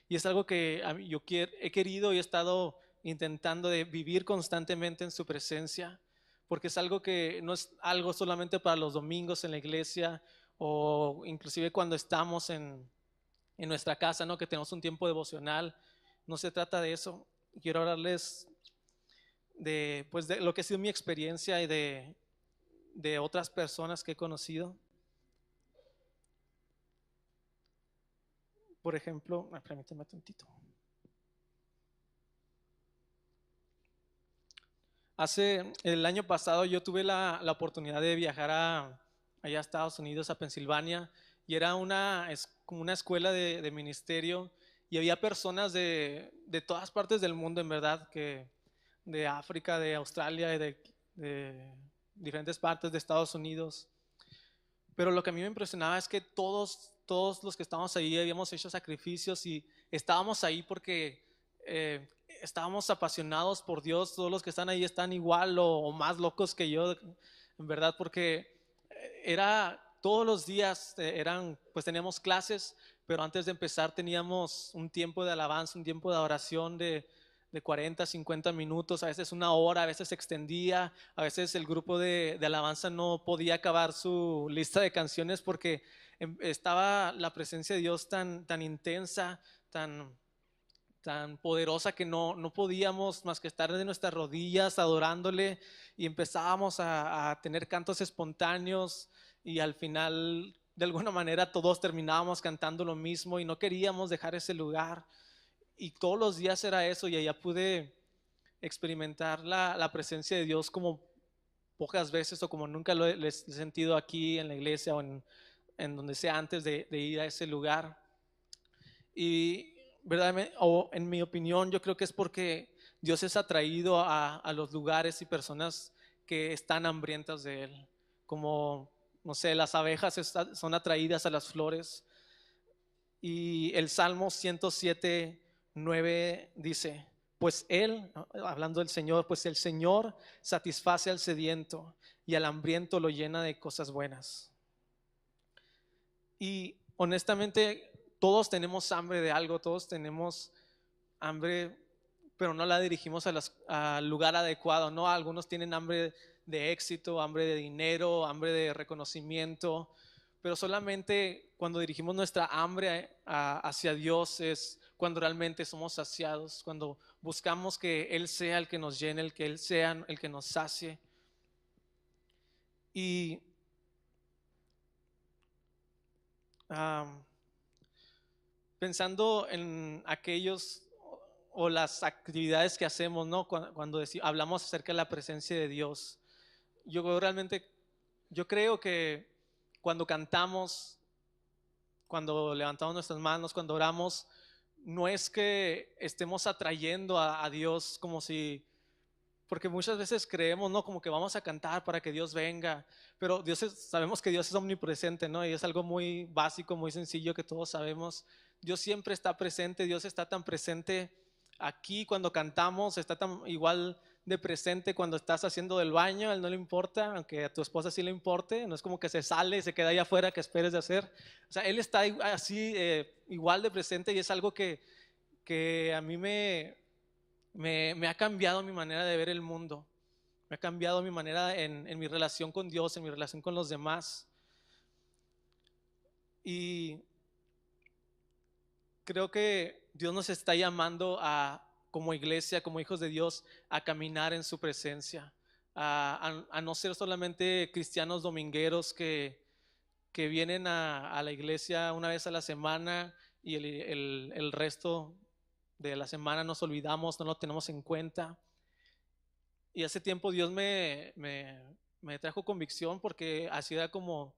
Y es algo que he querido y he estado intentando de vivir constantemente en su presencia, porque es algo que no es algo solamente para los domingos en la iglesia o inclusive cuando estamos en nuestra casa, ¿no? Que tenemos un tiempo devocional. No se trata de eso. Quiero hablarles de, pues, de lo que ha sido mi experiencia y de otras personas que he conocido. Por ejemplo, permíteme un tantito. Hace el año pasado yo tuve la oportunidad de viajar allá a Estados Unidos, a Pensilvania, y era como una escuela de ministerio, y había personas de todas partes del mundo, en verdad, de África, de Australia, y de diferentes partes de Estados Unidos. Pero lo que a mí me impresionaba es que todos los que estábamos ahí habíamos hecho sacrificios y estábamos ahí porque estábamos apasionados por Dios. Todos los que están ahí están igual o más locos que yo, en verdad, porque era todos los días pues teníamos clases, pero antes de empezar teníamos un tiempo de alabanza, un tiempo de adoración de 40, 50 minutos, a veces una hora, a veces se extendía, a veces el grupo de alabanza no podía acabar su lista de canciones porque estaba la presencia de Dios tan intensa, tan poderosa que no podíamos más que estar de nuestras rodillas adorándole, y empezábamos a tener cantos espontáneos y al final de alguna manera todos terminábamos cantando lo mismo y no queríamos dejar ese lugar. Y todos los días era eso, y allá pude experimentar la presencia de Dios como pocas veces o como nunca he sentido aquí en la iglesia o en donde sea antes de ir a ese lugar. Y verdaderamente, o en mi opinión, yo creo que es porque Dios es atraído a los lugares y personas que están hambrientas de Él. Como, no sé, las abejas son atraídas a las flores. Y el Salmo 107:9 dice, pues Él, hablando del Señor, pues el Señor satisface al sediento y al hambriento lo llena de cosas buenas. Y honestamente, todos tenemos hambre de algo, todos tenemos hambre, pero no la dirigimos al lugar adecuado, ¿no? Algunos tienen hambre de éxito, hambre de dinero, hambre de reconocimiento, pero solamente cuando dirigimos nuestra hambre hacia Dios es cuando realmente somos saciados, cuando buscamos que Él sea el que nos llene, el que Él sea el que nos sacie. Y um, pensando en aquellos o las actividades que hacemos, ¿no? Cuando hablamos acerca de la presencia de Dios, realmente, yo creo que cuando cantamos, cuando levantamos nuestras manos, cuando oramos, no es que estemos atrayendo a Dios como si, porque muchas veces creemos, ¿no? Como que vamos a cantar para que Dios venga, pero sabemos que Dios es omnipresente, ¿no? Y es algo muy básico, muy sencillo que todos sabemos. Dios siempre está presente, Dios está tan presente aquí cuando cantamos, está tan igual de presente cuando estás haciendo del baño, a él no le importa, aunque a tu esposa sí le importe, no es como que se sale y se queda allá afuera que esperes de hacer. O sea, él está así igual de presente, y es algo que a mí me ha cambiado mi manera de ver el mundo, me ha cambiado mi manera en mi relación con Dios, en mi relación con los demás. Y creo que Dios nos está llamando como iglesia, como hijos de Dios, a caminar en su presencia, a no ser solamente cristianos domingueros que vienen a la iglesia una vez a la semana y el resto de la semana nos olvidamos, no lo tenemos en cuenta. Y hace tiempo Dios me trajo convicción porque así era como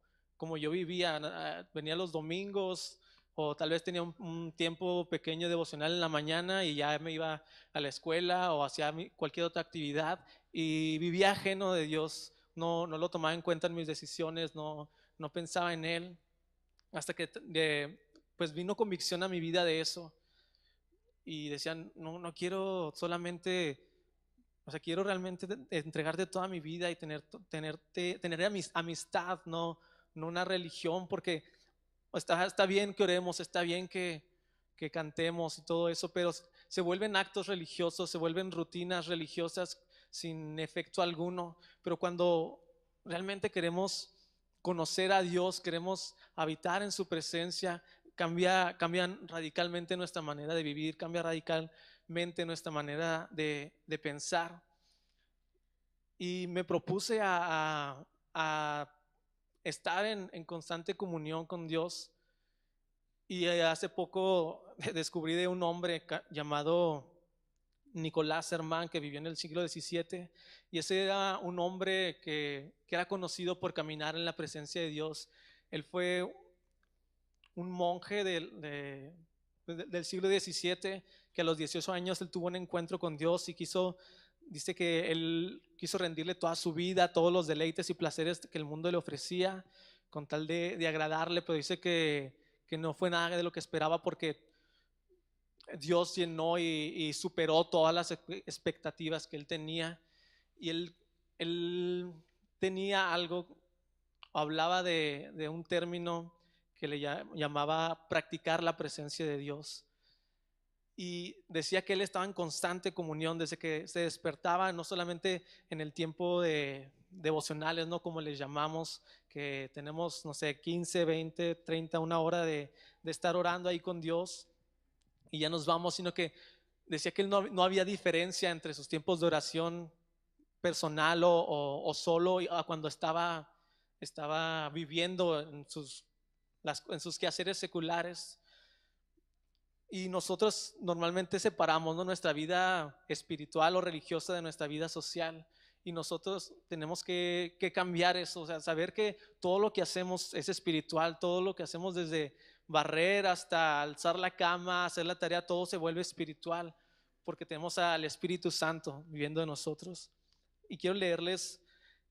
yo vivía. Venía los domingos o tal vez tenía un tiempo pequeño devocional en la mañana y ya me iba a la escuela o hacía cualquier otra actividad y vivía ajeno de Dios. No lo tomaba en cuenta en mis decisiones, no pensaba en Él, hasta que pues vino convicción a mi vida de eso y decían, no quiero solamente, o sea, quiero realmente entregarte toda mi vida y tener amistad, no una religión, porque está bien que oremos, está bien que que cantemos y todo eso, pero se vuelven actos religiosos, se vuelven rutinas religiosas sin efecto alguno. Pero cuando realmente queremos conocer a Dios, queremos habitar en su presencia, cambian radicalmente nuestra manera de vivir, cambia radicalmente nuestra manera de pensar. Y me propuse a estar en constante comunión con Dios. Y hace poco descubrí de un hombre llamado Nicolás Herman, que vivió en el siglo XVII, y ese era un hombre que era conocido por caminar en la presencia de Dios. Él fue un monje del siglo XVII, que a los 18 años él tuvo un encuentro con Dios y dice que él quiso rendirle toda su vida, todos los deleites y placeres que el mundo le ofrecía, con tal de agradarle, pero dice que no fue nada de lo que esperaba, porque Dios llenó y superó todas las expectativas que él tenía. Y él tenía algo, hablaba de un término que le llamaba practicar la presencia de Dios. Y decía que él estaba en constante comunión desde que se despertaba, no solamente en el tiempo de devocionales, ¿no? Como les llamamos, que tenemos, no sé, 15, 20, 30, una hora de estar orando ahí con Dios y ya nos vamos, sino que decía que no había diferencia entre sus tiempos de oración personal o solo a cuando estaba viviendo en sus quehaceres seculares. Y nosotros normalmente separamos, ¿no?, nuestra vida espiritual o religiosa de nuestra vida social. Y nosotros tenemos que cambiar eso, o sea, saber que todo lo que hacemos es espiritual, todo lo que hacemos desde barrer hasta alzar la cama, hacer la tarea, todo se vuelve espiritual, porque tenemos al Espíritu Santo viviendo en nosotros. Y quiero leerles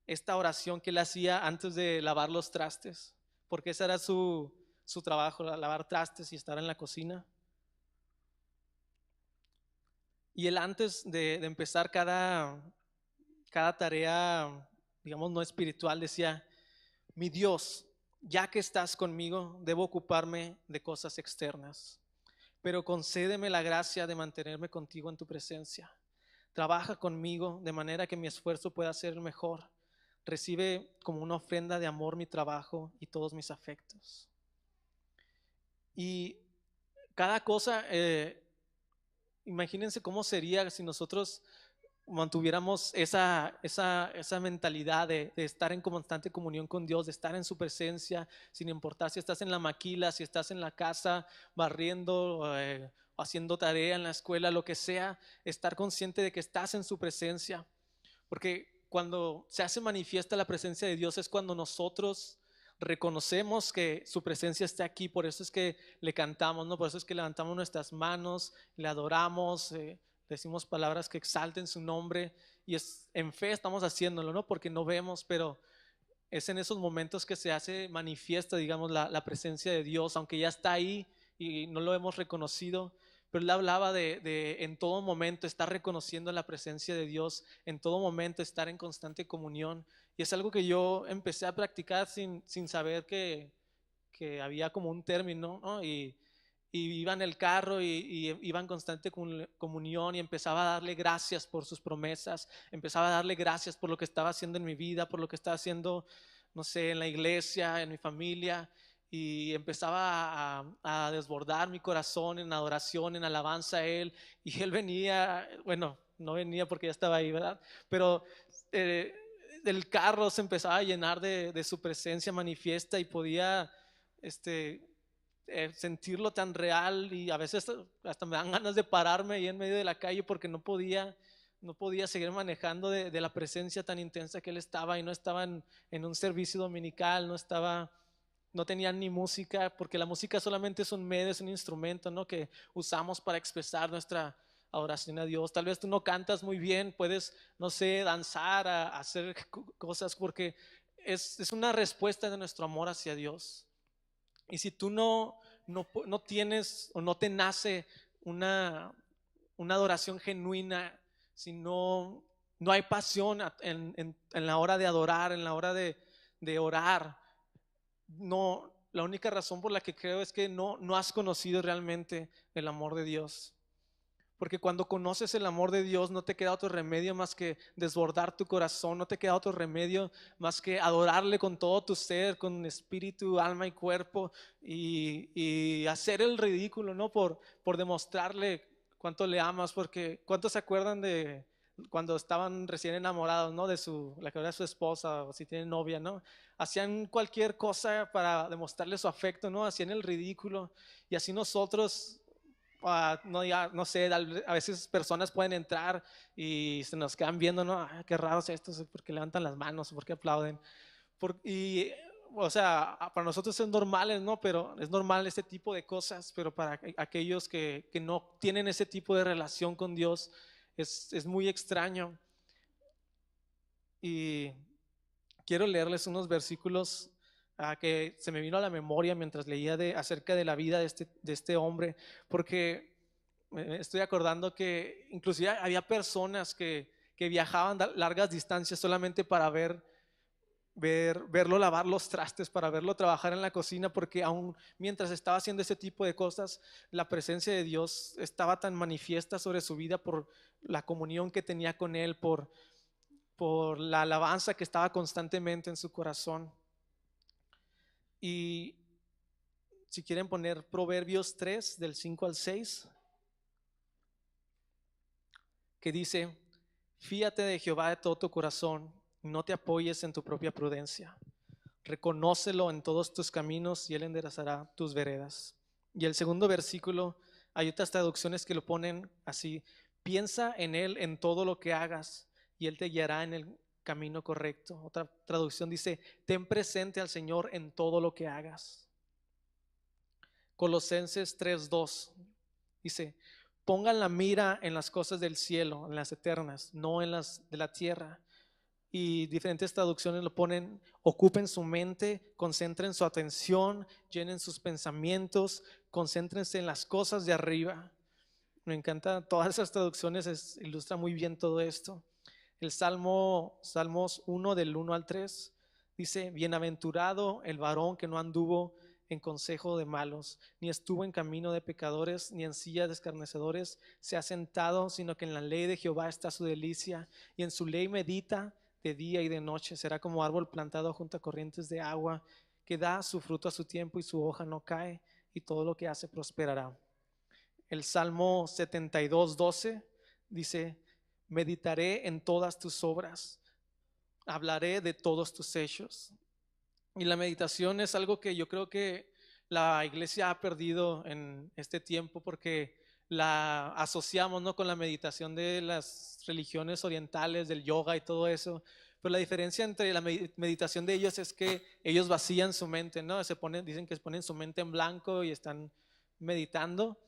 esta oración que él hacía antes de lavar los trastes, porque ese era su trabajo, lavar trastes y estar en la cocina. Y él, antes de empezar cada tarea, digamos, no espiritual, decía: mi Dios, ya que estás conmigo, debo ocuparme de cosas externas, pero concédeme la gracia de mantenerme contigo en tu presencia. Trabaja conmigo de manera que mi esfuerzo pueda ser mejor. Recibe como una ofrenda de amor mi trabajo y todos mis afectos. Y cada cosa, imagínense cómo sería si nosotros mantuviéramos esa mentalidad de estar en constante comunión con Dios, de estar en su presencia, sin importar si estás en la maquila, si estás en la casa barriendo, haciendo tarea en la escuela, lo que sea, estar consciente de que estás en su presencia. Porque cuando se hace manifiesta la presencia de Dios es cuando nosotros reconocemos que su presencia está aquí. Por eso es que le cantamos, ¿no? Por eso es que levantamos nuestras manos, le adoramos, decimos palabras que exalten su nombre, y es en fe estamos haciéndolo, ¿no? Porque no vemos, pero es en esos momentos que se hace manifiesta, digamos, la presencia de Dios, aunque ya está ahí y no lo hemos reconocido. Pero él hablaba de en todo momento estar reconociendo la presencia de Dios, en todo momento estar en constante comunión. Y es algo que yo empecé a practicar sin saber que había como un término, ¿no? Y iba en el carro y iba en constante comunión, y empezaba a darle gracias por sus promesas, empezaba a darle gracias por lo que estaba haciendo en mi vida, por lo que estaba haciendo, no sé, en la iglesia, en mi familia, y empezaba a desbordar mi corazón en adoración, en alabanza a Él. Y Él venía, bueno, no venía porque ya estaba ahí, ¿verdad? Pero eh, el carro se empezaba a llenar de su presencia manifiesta, y podía sentirlo tan real, y a veces hasta me dan ganas de pararme ahí en medio de la calle, porque no podía seguir manejando de la presencia tan intensa que él estaba. Y no estaba en un servicio dominical, no tenían ni música, porque la música solamente es un medio, es un instrumento, ¿no?, que usamos para expresar nuestra adoración a Dios. Tal vez tú no cantas muy bien, puedes, no sé, danzar, hacer cosas, porque es una respuesta de nuestro amor hacia Dios. Y si tú no tienes o no te nace una adoración genuina, si no hay pasión en la hora de adorar, en la hora de orar, la única razón por la que creo es que no has conocido realmente el amor de Dios. Porque cuando conoces el amor de Dios no te queda otro remedio más que desbordar tu corazón, no te queda otro remedio más que adorarle con todo tu ser, con espíritu, alma y cuerpo y hacer el ridículo, ¿no? Por demostrarle cuánto le amas, porque ¿cuántos se acuerdan de cuando estaban recién enamorados, ¿no? De la que era su esposa o si tienen novia, ¿no? Hacían cualquier cosa para demostrarle su afecto, ¿no? Hacían el ridículo y así nosotros no, no sé, a veces personas pueden entrar y se nos quedan viendo, ¿no? Ah, qué raros estos, porque levantan las manos, porque aplauden. O sea, para nosotros es normal, ¿no? Pero es normal este tipo de cosas, pero para aquellos que no tienen ese tipo de relación con Dios es muy extraño. Y quiero leerles unos versículos que se me vino a la memoria mientras leía acerca de la vida de este hombre, porque me estoy acordando que inclusive había personas que viajaban largas distancias solamente para verlo lavar los trastes, para verlo trabajar en la cocina, porque aún mientras estaba haciendo ese tipo de cosas, la presencia de Dios estaba tan manifiesta sobre su vida por la comunión que tenía con Él, por la alabanza que estaba constantemente en su corazón. Y si quieren poner Proverbios 3, del 5 al 6, que dice: fíate de Jehová de todo tu corazón, no te apoyes en tu propia prudencia. Reconócelo en todos tus caminos y Él enderezará tus veredas. Y el segundo versículo, hay otras traducciones que lo ponen así: piensa en Él en todo lo que hagas y Él te guiará en el camino correcto. Otra traducción dice: ten presente al Señor en todo lo que hagas. Colosenses 3:2 dice: pongan la mira en las cosas del cielo, en las eternas, no en las de la tierra. Y diferentes traducciones lo ponen: ocupen su mente, concentren su atención, llenen sus pensamientos, concéntrense en las cosas de arriba. Me encanta, todas esas traducciones ilustran muy bien todo esto. El Salmos 1 del 1 al 3 dice: bienaventurado el varón que no anduvo en consejo de malos, ni estuvo en camino de pecadores, ni en silla de escarnecedores se ha sentado, sino que en la ley de Jehová está su delicia, y en su ley medita de día y de noche. Será como árbol plantado junto a corrientes de agua, que da su fruto a su tiempo y su hoja no cae, y todo lo que hace prosperará. El Salmo 72:12 dice: meditaré en todas tus obras, hablaré de todos tus hechos. Y la meditación es algo que yo creo que la iglesia ha perdido en este tiempo, porque la asociamos, ¿no?, con la meditación de las religiones orientales, del yoga y todo eso. Pero la diferencia entre la meditación de ellos es que ellos vacían su mente, ¿no? Dicen que ponen su mente en blanco y están meditando.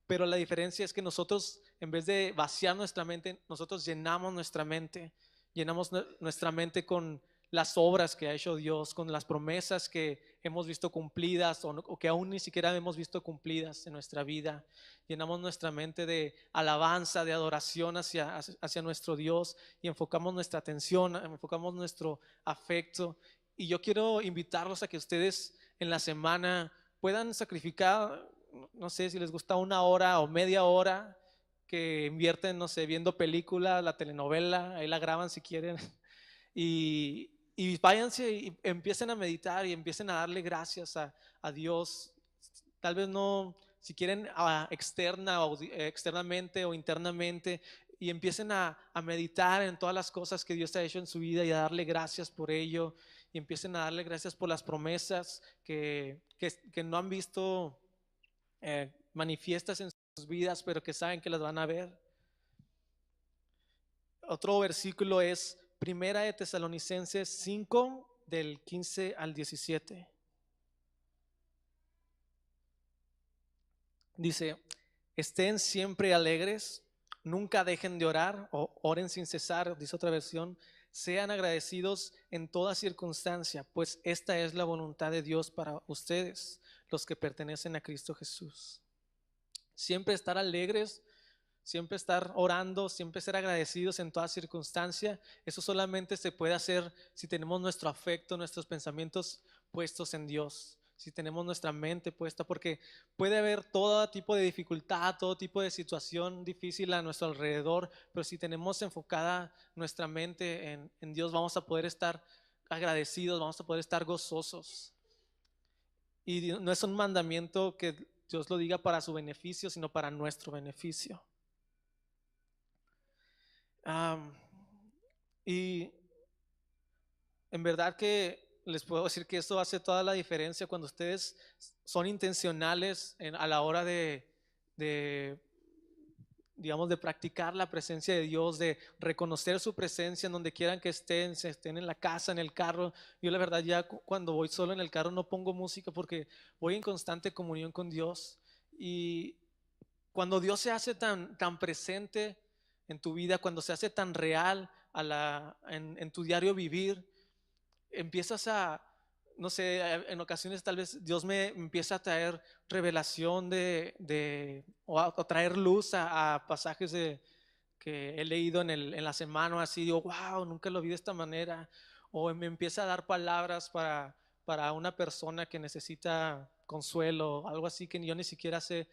Pero la diferencia es que nosotros, en vez de vaciar nuestra mente, nosotros llenamos nuestra mente. Llenamos nuestra mente con las obras que ha hecho Dios, con las promesas que hemos visto cumplidas o que aún ni siquiera hemos visto cumplidas en nuestra vida. Llenamos nuestra mente de alabanza, de adoración hacia nuestro Dios, y enfocamos nuestra atención, enfocamos nuestro afecto. Y yo quiero invitarlos a que ustedes en la semana puedan sacrificar, no sé si les gusta, una hora o media hora, que invierten, no sé, viendo película, la telenovela, ahí la graban si quieren, y váyanse y empiecen a meditar y empiecen a darle gracias a Dios. Tal vez no, si quieren, externamente o internamente, y empiecen a meditar en todas las cosas que Dios ha hecho en su vida y a darle gracias por ello, y empiecen a darle gracias por las promesas que no han visto manifiestas en sus vidas, pero que saben que las van a ver. Otro versículo es Primera de Tesalonicenses 5, del 15 al 17. Dice: estén siempre alegres, nunca dejen de orar, o oren sin cesar, dice otra versión. Sean agradecidos en toda circunstancia, pues esta es la voluntad de Dios para ustedes, los que pertenecen a Cristo Jesús. Siempre estar alegres, siempre estar orando, siempre ser agradecidos en toda circunstancia. Eso solamente se puede hacer si tenemos nuestro afecto, nuestros pensamientos puestos en Dios. si tenemos nuestra mente puesta, porque puede haber todo tipo de dificultad, todo tipo de situación difícil a nuestro alrededor, pero si tenemos enfocada nuestra mente en Dios, vamos a poder estar agradecidos, vamos a poder estar gozosos. Y no es un mandamiento que Dios lo diga para su beneficio, sino para nuestro beneficio. Um, y en verdad que les puedo decir que esto hace toda la diferencia cuando ustedes son intencionales a la hora de, digamos, de practicar la presencia de Dios, de reconocer su presencia en donde quieran que estén, si estén en la casa, en el carro. Yo la verdad ya cuando voy solo en el carro no pongo música porque voy en constante comunión con Dios. Y cuando Dios se hace tan presente en tu vida, cuando se hace tan real en tu diario vivir, empiezas a, no sé, en ocasiones tal vez Dios me empieza a traer revelación o traer luz a pasajes que he leído en la semana, así digo, wow, nunca lo vi de esta manera, o me empieza a dar palabras para una persona que necesita consuelo, algo así que yo ni siquiera sé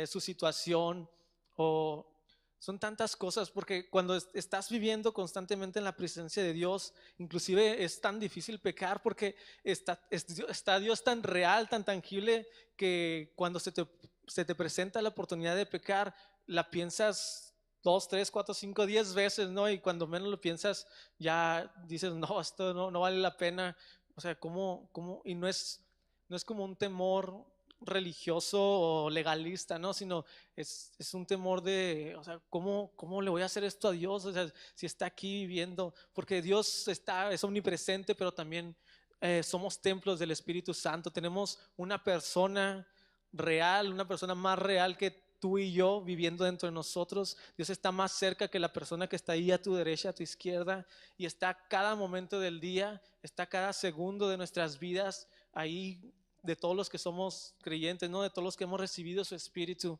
su situación, o son tantas cosas, porque cuando estás viviendo constantemente en la presencia de Dios, inclusive es tan difícil pecar porque está Dios tan real, tan tangible, que cuando se te presenta la oportunidad de pecar, la piensas 2, 3, 4, 5, 10 veces, ¿no? Y cuando menos lo piensas, ya dices, no, esto no vale la pena. O sea, y no es como un temor religioso o legalista, ¿no? Sino es un temor o sea, ¿cómo le voy a hacer esto a Dios? O sea, si está aquí viviendo, porque Dios es omnipresente, pero también somos templos del Espíritu Santo. Tenemos una persona real, una persona más real que tú y yo viviendo dentro de nosotros. Dios está más cerca que la persona que está ahí a tu derecha, a tu izquierda, y está cada momento del día, está cada segundo de nuestras vidas ahí, de todos los que somos creyentes, ¿no? De todos los que hemos recibido su Espíritu.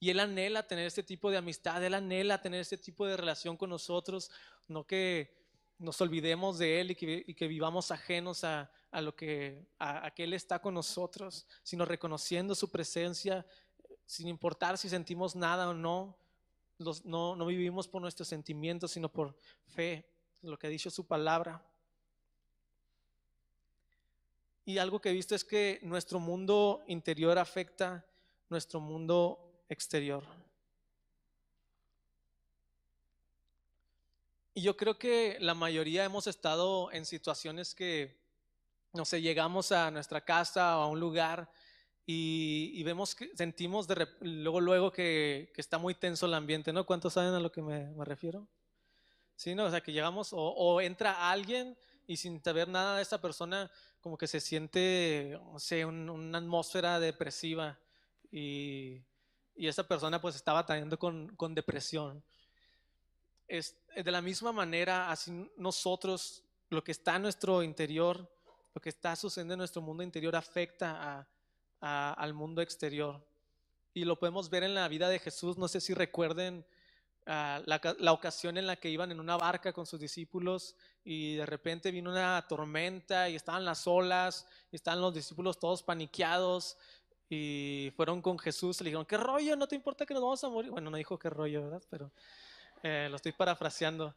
Y Él anhela tener este tipo de amistad, Él anhela tener este tipo de relación con nosotros, no que nos olvidemos de Él y que vivamos ajenos a que Él está con nosotros, sino reconociendo su presencia, sin importar si sentimos nada o no. No vivimos por nuestros sentimientos, sino por fe, lo que ha dicho su palabra. Y algo que he visto es que nuestro mundo interior afecta nuestro mundo exterior. Y yo creo que la mayoría hemos estado en situaciones que, no sé, llegamos a nuestra casa o a un lugar y vemos sentimos luego que está muy tenso el ambiente, ¿no? ¿Cuántos saben a lo que me refiero? Sí, no, o sea, que llegamos o entra alguien y sin saber nada de esta persona, como que se siente, no sé, una atmósfera depresiva y esa persona pues estaba batallando con depresión. Es de la misma manera, así nosotros, lo que está en nuestro interior, lo que está sucediendo en nuestro mundo interior afecta al mundo exterior. Y lo podemos ver en la vida de Jesús. No sé si recuerden la ocasión en la que iban en una barca con sus discípulos y de repente vino una tormenta y estaban las olas y estaban los discípulos todos paniqueados y fueron con Jesús y le dijeron, ¿qué rollo? ¿No te importa que nos vamos a morir? Bueno, no dijo qué rollo, ¿verdad? Pero lo estoy parafraseando.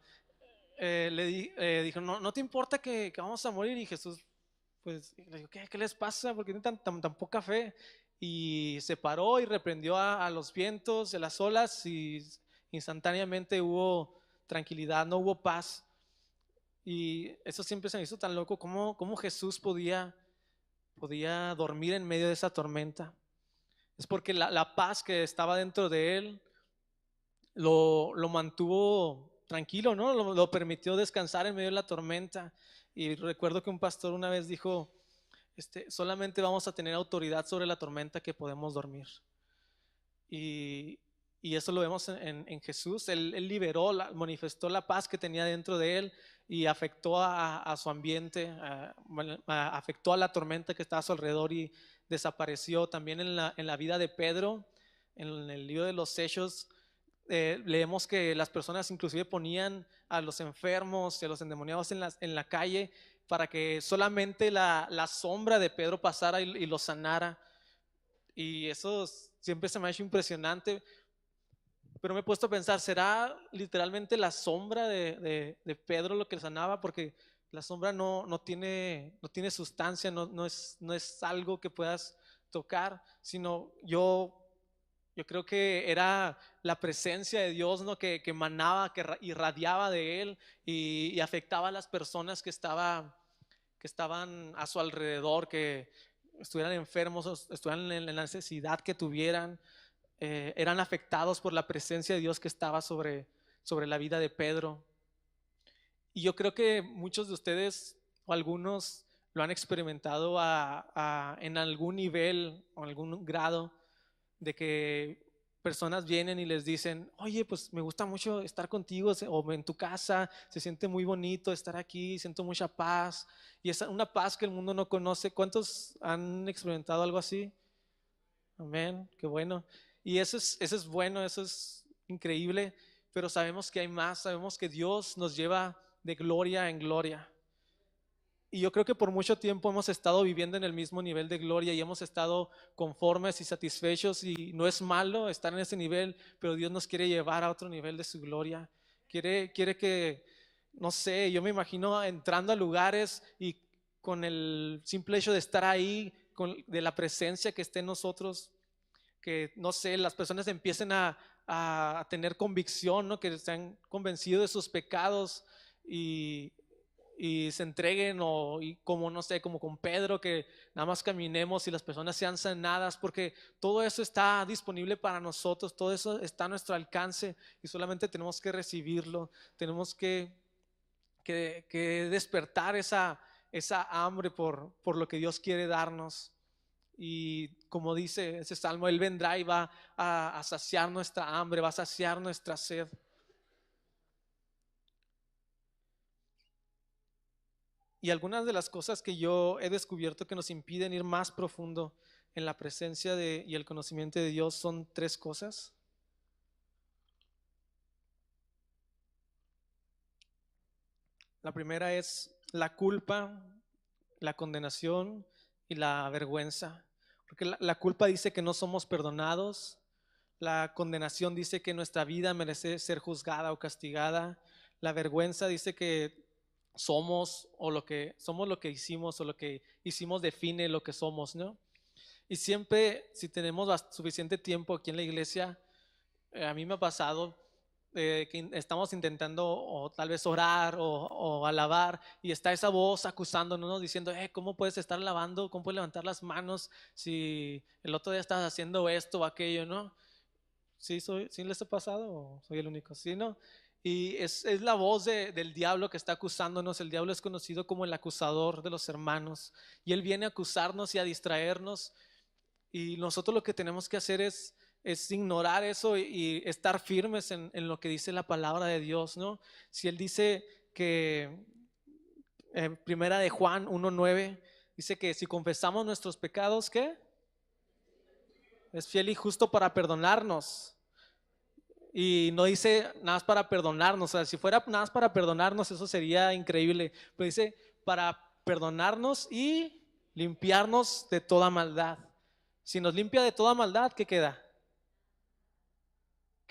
Dijo, no te importa que vamos a morir. Y Jesús pues le dijo, ¿qué les pasa? ¿Por qué tienen tan poca fe? Y se paró y reprendió a los vientos, a las olas, y instantáneamente hubo tranquilidad, no hubo paz. Y eso siempre se me hizo tan loco, cómo Jesús podía dormir en medio de esa tormenta. Es porque la paz que estaba dentro de él lo mantuvo tranquilo, ¿no? Lo permitió descansar en medio de la tormenta. Y recuerdo que un pastor una vez dijo, solamente vamos a tener autoridad sobre la tormenta que podemos dormir. Y, y eso lo vemos en Jesús. Él liberó, manifestó la paz que tenía dentro de él y afectó a su ambiente, afectó a la tormenta que estaba a su alrededor y desapareció. También en la vida de Pedro, en el libro de los Hechos, leemos que las personas inclusive ponían a los enfermos y a los endemoniados en la calle para que solamente la sombra de Pedro pasara y lo sanara. Y eso siempre se me ha hecho impresionante, pero me he puesto a pensar, ¿será literalmente la sombra de Pedro lo que le sanaba? Porque la sombra no tiene sustancia, no es algo que puedas tocar, sino yo creo que era la presencia de Dios, ¿no? Que emanaba, que irradiaba de él y afectaba a las personas que estaban a su alrededor, que estuvieran enfermos, estuvieran en la necesidad que tuvieran, eran afectados por la presencia de Dios que estaba sobre la vida de Pedro. Y yo creo que muchos de ustedes o algunos lo han experimentado en algún nivel o en algún grado, de que personas vienen y les dicen, oye, pues me gusta mucho estar contigo o en tu casa, se siente muy bonito estar aquí, siento mucha paz, y es una paz que el mundo no conoce. ¿Cuántos han experimentado algo así? Amén, qué bueno. Y eso es bueno, eso es increíble, pero sabemos que hay más, sabemos que Dios nos lleva de gloria en gloria. Y yo creo que por mucho tiempo hemos estado viviendo en el mismo nivel de gloria y hemos estado conformes y satisfechos, y no es malo estar en ese nivel, pero Dios nos quiere llevar a otro nivel de su gloria. Quiere que, no sé, yo me imagino entrando a lugares y con el simple hecho de estar ahí, de la presencia que esté en nosotros, que, no sé, las personas empiecen a tener convicción, ¿no? Que están convencidos de sus pecados y se entreguen, y como, no sé, como con Pedro, que nada más caminemos y las personas sean sanadas, porque todo eso está disponible para nosotros, todo eso está a nuestro alcance y solamente tenemos que recibirlo, tenemos que despertar esa hambre por lo que Dios quiere darnos. Y como dice ese salmo, Él vendrá y va a saciar nuestra hambre, va a saciar nuestra sed. Y algunas de las cosas que yo he descubierto que nos impiden ir más profundo en la presencia y el conocimiento de Dios son tres cosas. La primera es la culpa, la condenación y la vergüenza. Porque la culpa dice que no somos perdonados, la condenación dice que nuestra vida merece ser juzgada o castigada, la vergüenza dice que somos lo que hicimos, o lo que hicimos define lo que somos, ¿no? Y siempre, si tenemos suficiente tiempo aquí en la iglesia, a mí me ha pasado que estamos intentando o tal vez orar o alabar, y está esa voz acusándonos, ¿no? Diciendo, ¿cómo puedes estar alabando? ¿Cómo puedes levantar las manos si el otro día estás haciendo esto o aquello, ¿no? ¿Sí les ha pasado o soy el único? Sí, ¿no? Y es la voz del diablo que está acusándonos. El diablo es conocido como el acusador de los hermanos, y él viene a acusarnos y a distraernos, y nosotros lo que tenemos que hacer es ignorar eso y estar firmes en lo que dice la palabra de Dios, ¿no? Si él dice que en primera de Juan 1:9 dice que si confesamos nuestros pecados, ¿qué? Es fiel y justo para perdonarnos. Y no dice nada más para perdonarnos, o sea, si fuera nada más para perdonarnos, eso sería increíble, pero dice para perdonarnos y limpiarnos de toda maldad. Si nos limpia de toda maldad, ¿qué queda?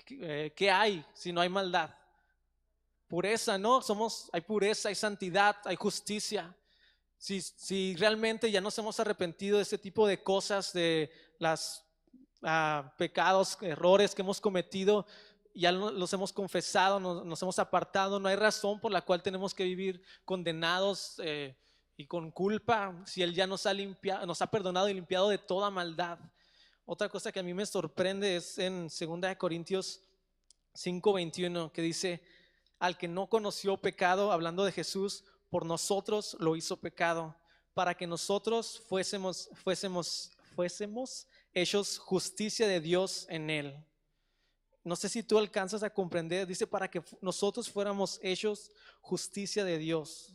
¿Qué hay si no hay maldad? Pureza, ¿no? Hay pureza, hay santidad, hay justicia. Si realmente ya nos hemos arrepentido de ese tipo de cosas, de las pecados, errores que hemos cometido, ya los hemos confesado, nos hemos apartado, no hay razón por la cual tenemos que vivir condenados y con culpa, si Él ya nos ha perdonado y limpiado de toda maldad. Otra cosa que a mí me sorprende es en 2 Corintios 5:21, que dice, al que no conoció pecado, hablando de Jesús, por nosotros lo hizo pecado, para que nosotros fuésemos hechos justicia de Dios en él. No sé si tú alcanzas a comprender, dice para que nosotros fuéramos hechos justicia de Dios.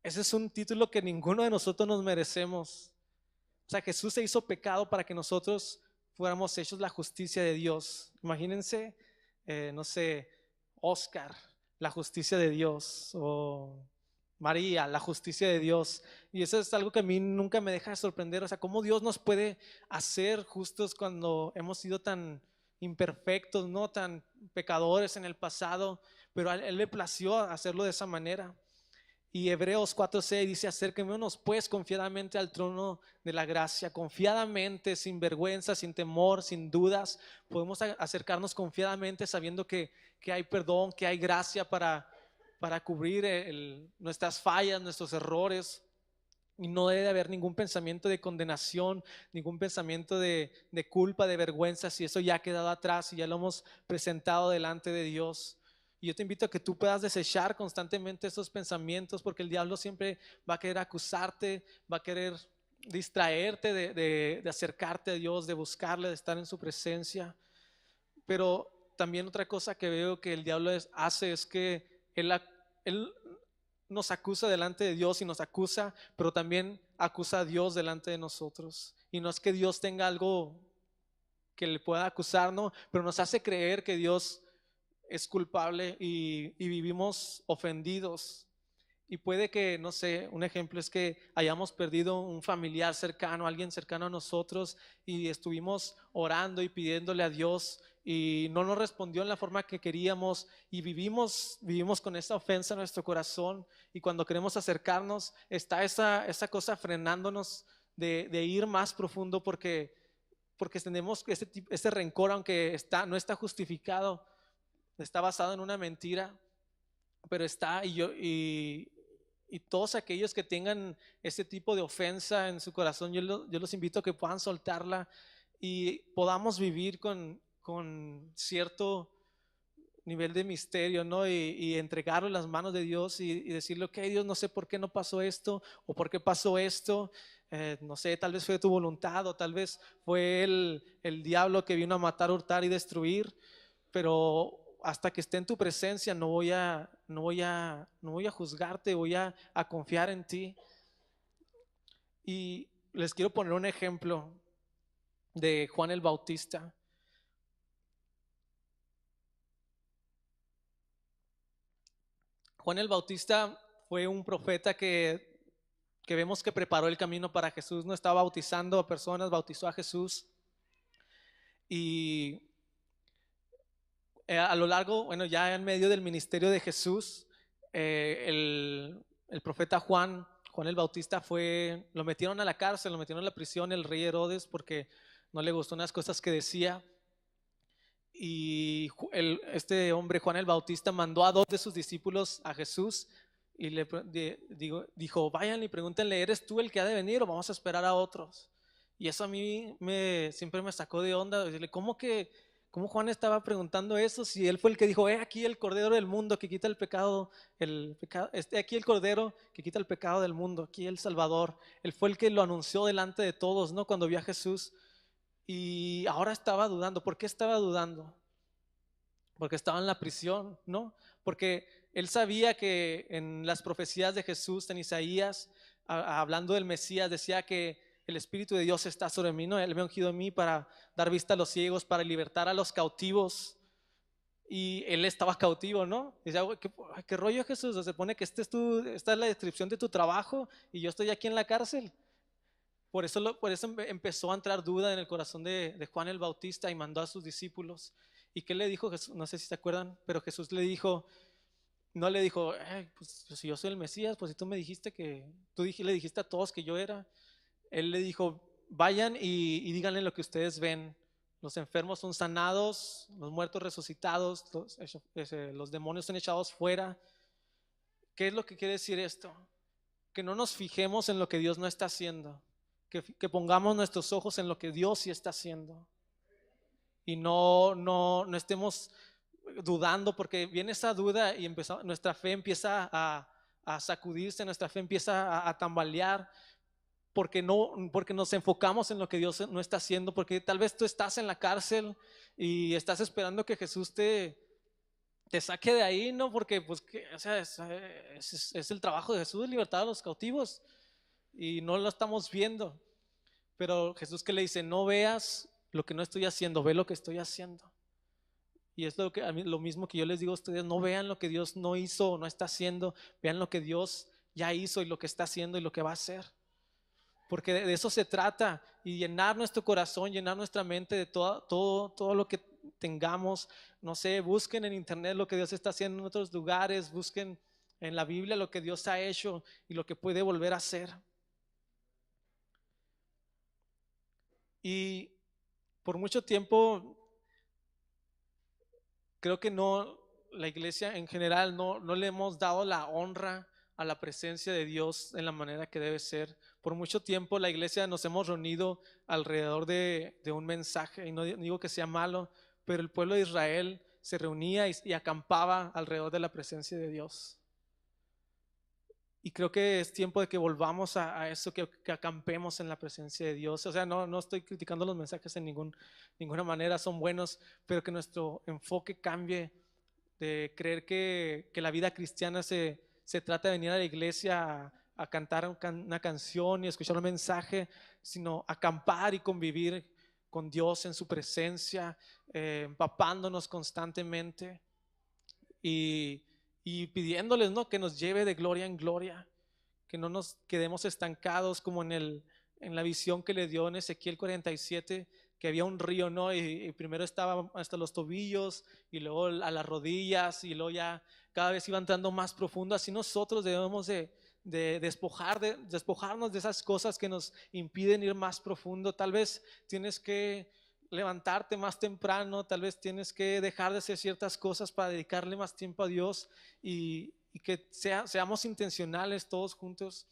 Ese es un título que ninguno de nosotros nos merecemos. O sea, Jesús se hizo pecado para que nosotros fuéramos hechos la justicia de Dios. Imagínense, no sé, Oscar, la justicia de Dios, o María, la justicia de Dios. Y eso es algo que a mí nunca me deja de sorprender. O sea, cómo Dios nos puede hacer justos cuando hemos sido tan imperfectos, ¿no? Tan pecadores en el pasado, pero a Él le plació hacerlo de esa manera. Y Hebreos 4:6 dice: acérquemonos pues confiadamente al trono de la gracia, confiadamente, sin vergüenza, sin temor, sin dudas. Podemos acercarnos confiadamente sabiendo que hay perdón, que hay gracia para cubrir nuestras fallas, nuestros errores. Y no debe haber ningún pensamiento de condenación, ningún pensamiento de culpa, de vergüenza, si eso ya ha quedado atrás y ya lo hemos presentado delante de Dios. Y yo te invito a que tú puedas desechar constantemente esos pensamientos, porque el diablo siempre va a querer acusarte, va a querer distraerte de acercarte a Dios, de buscarle, de estar en su presencia. Pero también otra cosa que veo que el diablo hace es que él nos acusa delante de Dios y nos acusa, pero también acusa a Dios delante de nosotros. Y no es que Dios tenga algo que le pueda acusar, no, pero nos hace creer que Dios es culpable y vivimos ofendidos. Y puede que, no sé, un ejemplo es que hayamos perdido un familiar cercano, alguien cercano a nosotros, y estuvimos orando y pidiéndole a Dios y no nos respondió en la forma que queríamos, y vivimos con esa ofensa en nuestro corazón, y cuando queremos acercarnos está esa cosa frenándonos de ir más profundo, porque tenemos ese rencor, aunque no está justificado, está basado en una mentira, pero está. Y todos aquellos que tengan ese tipo de ofensa en su corazón, yo los invito a que puedan soltarla y podamos vivir con cierto nivel de misterio, ¿no? Y entregarlo en las manos de Dios y decirle: ok, Dios, no sé por qué no pasó esto o por qué pasó esto. No sé, tal vez fue tu voluntad o tal vez fue el diablo que vino a matar, hurtar y destruir, pero hasta que esté en tu presencia no voy a juzgarte, voy a confiar en ti. Y les quiero poner un ejemplo de Juan el Bautista. Juan el Bautista fue un profeta que vemos que preparó el camino para Jesús, no estaba bautizando a personas, bautizó a Jesús. Y a lo largo, bueno, ya en medio del ministerio de Jesús, el profeta Juan el Bautista lo metieron a la cárcel, lo metieron a la prisión el rey Herodes porque no le gustó unas cosas que decía. Y este hombre Juan el Bautista mandó a dos de sus discípulos a Jesús y dijo: vayan y pregúntenle, ¿eres tú el que ha de venir o vamos a esperar a otros? Y eso a mí siempre me sacó de onda, decirle: ¿cómo Juan estaba preguntando eso si él fue el que dijo: aquí el Cordero del mundo que quita el pecado, aquí el Cordero que quita el pecado del mundo, aquí el Salvador? Él fue el que lo anunció delante de todos, ¿no? Cuando vio a Jesús. Y ahora estaba dudando. ¿Por qué estaba dudando? Porque estaba en la prisión, ¿no? Porque él sabía que en las profecías de Jesús, en Isaías, hablando del Mesías, decía que el Espíritu de Dios está sobre mí, ¿no? Él me ha ungido a mí para dar vista a los ciegos, para libertar a los cautivos. Y él estaba cautivo, ¿no? Dice: ¿qué rollo, Jesús? Se supone que esta es la descripción de tu trabajo y yo estoy aquí en la cárcel. Por eso empezó a entrar duda en el corazón de Juan el Bautista y mandó a sus discípulos. ¿Y qué le dijo Jesús? No sé si se acuerdan, pero Jesús no le dijo: pues si yo soy el Mesías, pues si tú me dijiste le dijiste a todos que yo era. Él le dijo: vayan y díganle lo que ustedes ven. Los enfermos son sanados, los muertos resucitados, los demonios son echados fuera. ¿Qué es lo que quiere decir esto? Que no nos fijemos en lo que Dios no está haciendo, que pongamos nuestros ojos en lo que Dios sí está haciendo y no estemos dudando, porque viene esa duda y nuestra fe empieza a sacudirse, nuestra fe empieza a tambalear, porque nos enfocamos en lo que Dios no está haciendo, porque tal vez tú estás en la cárcel y estás esperando que Jesús te saque de ahí, ¿no? Porque pues, o sea, es el trabajo de Jesús, libertar a los cautivos, y no lo estamos viendo. Pero Jesús, que le dice: no veas lo que no estoy haciendo, ve lo que estoy haciendo. Y es lo mismo que yo les digo a ustedes: no vean lo que Dios no hizo o no está haciendo, vean lo que Dios ya hizo y lo que está haciendo y lo que va a hacer. Porque de eso se trata, y llenar nuestro corazón, llenar nuestra mente de todo lo que tengamos. No sé, busquen en internet lo que Dios está haciendo en otros lugares, busquen en la Biblia lo que Dios ha hecho y lo que puede volver a hacer. Y por mucho tiempo creo que la iglesia en general no le hemos dado la honra a la presencia de Dios en la manera que debe ser. Por mucho tiempo la iglesia nos hemos reunido alrededor de un mensaje, y no digo que sea malo, pero el pueblo de Israel se reunía y acampaba alrededor de la presencia de Dios. Y creo que es tiempo de que volvamos a eso, que acampemos en la presencia de Dios. O sea, no estoy criticando los mensajes en ninguna manera, son buenos, pero que nuestro enfoque cambie de creer que la vida cristiana se trata de venir a la iglesia a cantar una canción y escuchar un mensaje, sino acampar y convivir con Dios en su presencia, empapándonos constantemente y, y pidiéndoles, ¿no?, que nos lleve de gloria en gloria, que no nos quedemos estancados como en la visión que le dio en Ezequiel 47, que había un río, ¿no? Y primero estaba hasta los tobillos y luego a las rodillas y luego ya cada vez iba entrando más profundo. Así nosotros debemos de despojarnos de esas cosas que nos impiden ir más profundo. Tal vez tienes que levantarte más temprano, tal vez tienes que dejar de hacer ciertas cosas para dedicarle más tiempo a Dios y que seamos intencionales todos juntos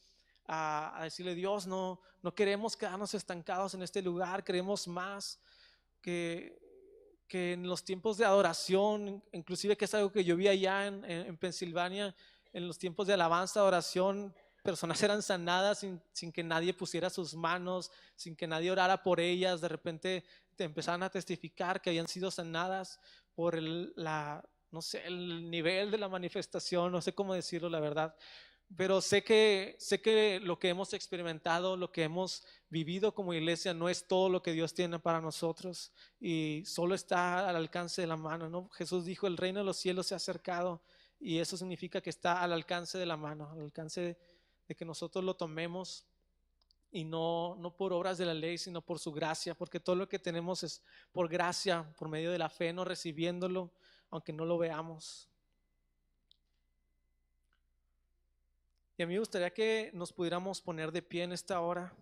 a decirle: Dios, no queremos quedarnos estancados en este lugar, queremos más, que, que en los tiempos de adoración, inclusive, que es algo que yo vi allá en Pensilvania, en los tiempos de alabanza, oración, personas eran sanadas sin que nadie pusiera sus manos, sin que nadie orara por ellas. De repente te empezaron a testificar que habían sido sanadas por no sé, el nivel de la manifestación, no sé cómo decirlo, la verdad. Pero sé que lo que hemos experimentado, lo que hemos vivido como iglesia, no es todo lo que Dios tiene para nosotros y solo está al alcance de la mano, ¿no? Jesús dijo: el reino de los cielos se ha acercado, y eso significa que está al alcance de la mano, al alcance de que nosotros lo tomemos, y no por obras de la ley, sino por su gracia, porque todo lo que tenemos es por gracia, por medio de la fe, no recibiéndolo, aunque no lo veamos. Y a mí me gustaría que nos pudiéramos poner de pie en esta hora.